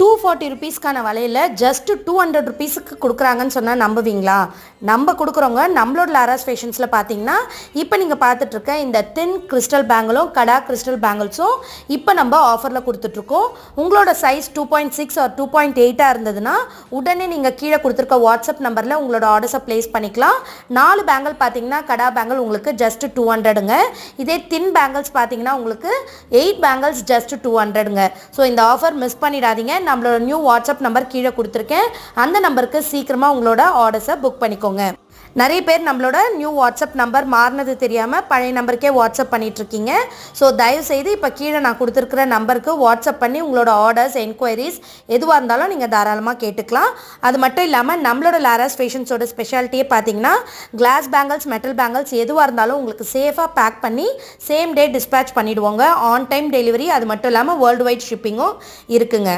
240 ருபீஸ்க்கான வலையில் ஜஸ்ட் 200 ருபீஸுக்கு கொடுக்குறாங்கன்னு சொன்னால் நம்புவீங்களா? நம்ம கொடுக்குறவங்க நம்மளோட லாராஸ் ஃபேஷன்ஸில் பார்த்தீங்கன்னா இப்போ நீங்கள் பார்த்துட்ருக்க இந்த தின் கிறிஸ்டல் பேங்கிளும் கடா கிறிஸ்டல் பேங்கிள்ஸும் இப்போ நம்ம ஆஃபரில் கொடுத்துட்ருக்கோம். உங்களோட சைஸ் 2.6 ஆர் 2.8 இருந்ததுன்னா உடனே நீங்கள் கீழே கொடுத்துருக்க வாட்ஸ்அப் நம்பரில் உங்களோட ஆர்டர்ஸை ப்ளேஸ் பண்ணிக்கலாம். 4 பேங்கிள் பார்த்தீங்கன்னா கடா பேங்கிள் உங்களுக்கு ஜஸ்ட் 200ங்க. இதே தின் பேங்கிள்ஸ் பார்த்தீங்கன்னா உங்களுக்கு 8 பேங்கிள்ஸ் ஜஸ்ட் 200ங்க. ஸோ இந்த ஆஃபர் மிஸ் பண்ணிடாதீங்க. நம்மளோட நியூ வாட்ஸ்அப் நம்பர் கீழே கொடுத்துருக்கேன். அந்த நம்பருக்கு சீக்கிரமாக உங்களோட ஆர்டர்ஸை புக் பண்ணிக்கோங்க. நிறைய பேர் நம்மளோட நியூ வாட்ஸ்அப் நம்பர் மாறினது தெரியாமல் பழைய நம்பருக்கே வாட்ஸ்அப் பண்ணிகிட்ருக்கீங்க. ஸோ தயவுசெய்து இப்போ கீழே நான் கொடுத்துருக்குற நம்பருக்கு வாட்ஸ்அப் பண்ணி உங்களோட ஆர்டர்ஸ் என்கொயரிஸ் எதுவாக இருந்தாலும் நீங்கள் தாராளமாக கேட்டுக்கலாம். அது மட்டும் இல்லாமல் நம்மளோட லாராஸ் ஃபேஷன்ஸோட ஸ்பெஷாலிட்டியே பார்த்தீங்கன்னா கிளாஸ் பேங்கிள்ஸ், மெட்டல் பேங்கிள்ஸ் எதுவாக இருந்தாலும் உங்களுக்கு சேஃபாக பேக் பண்ணி சேம் டே டிஸ்பேச் பண்ணிவிடுவோங்க. ஆன் டைம் டெலிவரி, அது மட்டும் இல்லாமல் வேர்ல்டு வைட் ஷிப்பிங்கும் இருக்குங்க.